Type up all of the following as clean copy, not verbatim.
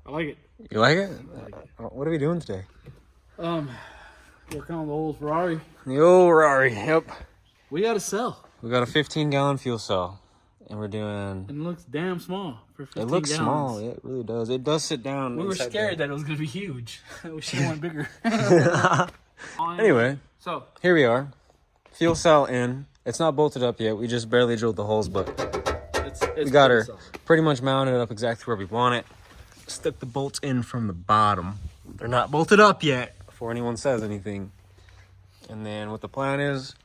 I like it. You like it? I like it. What are we doing today? Working on the old Ferrari. The old Ferrari, yep. We got to sell. We got a 15-gallon fuel cell, and we're doing... And it looks damn small for 15 It looks gallons. small, yeah, it really does. It does sit down. We were scared that it was going to be huge. We should have went bigger. Anyway, so here we are. Fuel cell in. It's not bolted up yet. We just barely drilled the holes, but it's we got her solid. pretty much mounted up exactly where we want it. Stuck the bolts in from the bottom. They're not bolted up yet before anyone says anything. And then what the plan is,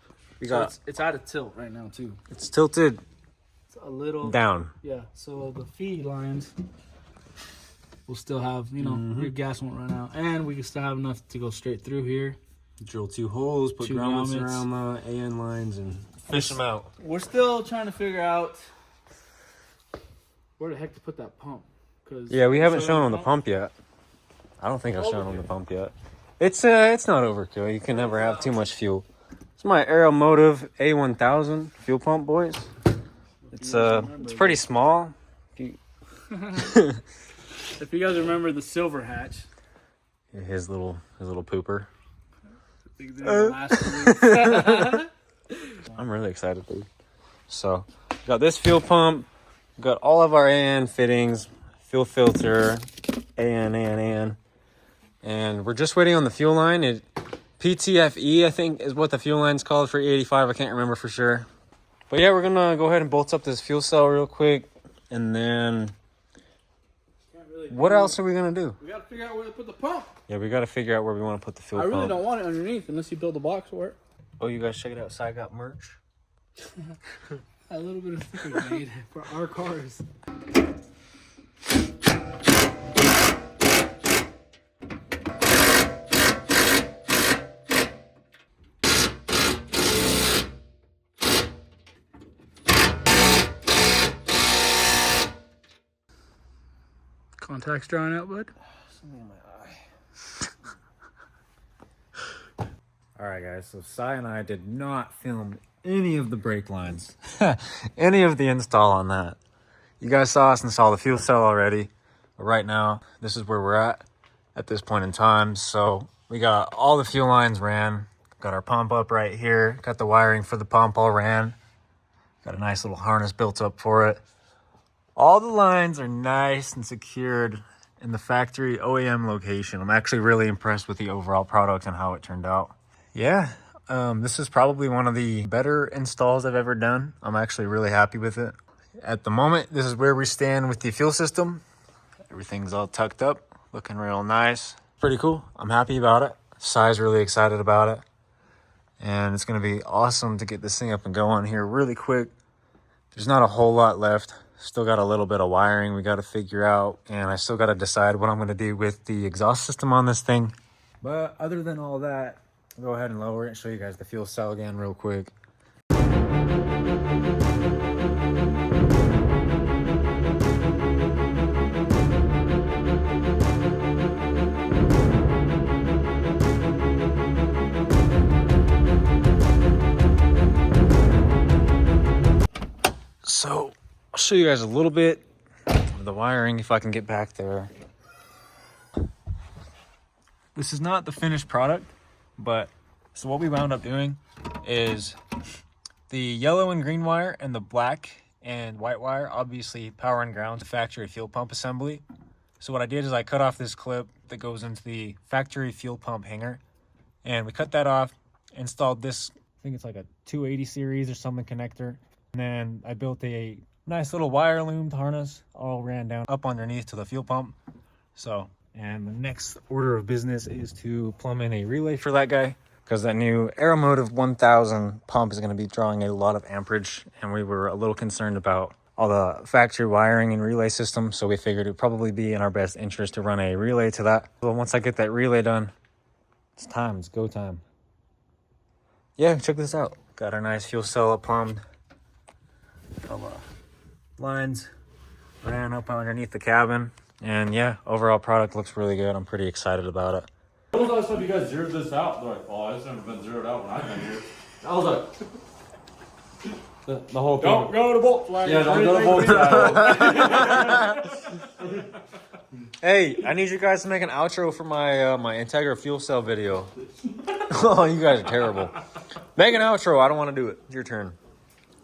we got... It's out of tilt right now too. It's tilted It's a little down. Yeah, so the feed lines will still have, you know, your gas won't run out. And we can still have enough to go straight through here. Drill 2 holes, put 2 grommets grommets around the AN lines and fish them out. We're still trying to figure out where the heck to put that pump. Yeah, we haven't shown on the pump yet. I don't think I've shown on the pump yet. It's not overkill. You can never have too much fuel. It's my Aero Motive A1000 fuel pump, boys. It's pretty small. If you guys remember the silver hatch. His little pooper. I'm really excited, dude. So, got this fuel pump. Got all of our AN fittings, fuel filter, AN. And we're just waiting on the fuel line. PTFE, I think, is what the fuel line's called for E85. I can't remember for sure. But yeah, we're going to go ahead and bolt up this fuel cell real quick. And then, what else are we going to do? We got to figure out where to put the pump. Yeah, we got to figure out where we want to put the fuel pump. I really don't want it underneath unless you build a box for it. Oh, you guys check it out. So I got merch. A little bit of stickers made for our cars. Contacts drying out, bud? Something in my eye. Alright guys, so Sai and I did not film any of the brake lines. Any of the install on that. You guys saw us install the fuel cell already. But right now, this is where we're at this point in time. So we got all the fuel lines ran. Got our pump up right here. Got the wiring for the pump all ran. Got a nice little harness built up for it. All the lines are nice and secured in the factory OEM location. I'm actually really impressed with the overall product and how it turned out. Yeah, this is probably one of the better installs I've ever done. I'm actually really happy with it. At the moment, this is where we stand with the fuel system. Everything's all tucked up, looking real nice. Pretty cool. I'm happy about it. Sai's really excited about it. And it's going to be awesome to get this thing up and going here really quick. There's not a whole lot left. Still got a little bit of wiring we got to figure out, and I still got to decide what I'm going to do with the exhaust system on this thing. But other than all that, I'll go ahead and lower it and show you guys the fuel cell again real quick. So I'll show you guys a little bit of the wiring if I can get back there. This is not the finished product, but so what we wound up doing is the yellow and green wire and the black and white wire, obviously power and ground to factory fuel pump assembly. So what I did is I cut off this clip that goes into the factory fuel pump hanger, and we cut that off, installed this, I think it's like a 280 series or something connector. And then I built a nice little wire loomed harness, all ran down up underneath to the fuel pump. So, and the next order of business is to plumb in a relay for that guy, because that new Aeromotive A1000 pump is going to be drawing a lot of amperage, and we were a little concerned about all the factory wiring and relay system, so we figured it would probably be in our best interest to run a relay to that. So once I get that relay done, it's time, it's go time. Yeah, check this out. Got our nice fuel cell up plumbed. All the lines ran up underneath the cabin, and yeah, overall product looks really good. I'm pretty excited about it. When was the last time you guys zeroed this out? They're like, oh, it's never been zeroed out when I've been here. I was like, The whole thing. don't go to bolt flag. Yeah, don't go to bolt flag. Hey, I need you guys to make an outro for my my Integra fuel cell video. Oh, you guys are terrible. Make an outro. I don't want to do it. It's your turn.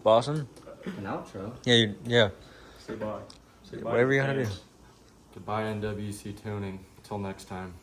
Boston? An outro? Yeah, yeah. Say bye. Say bye. Whatever you gotta do. Goodbye, NWC tuning. Till next time.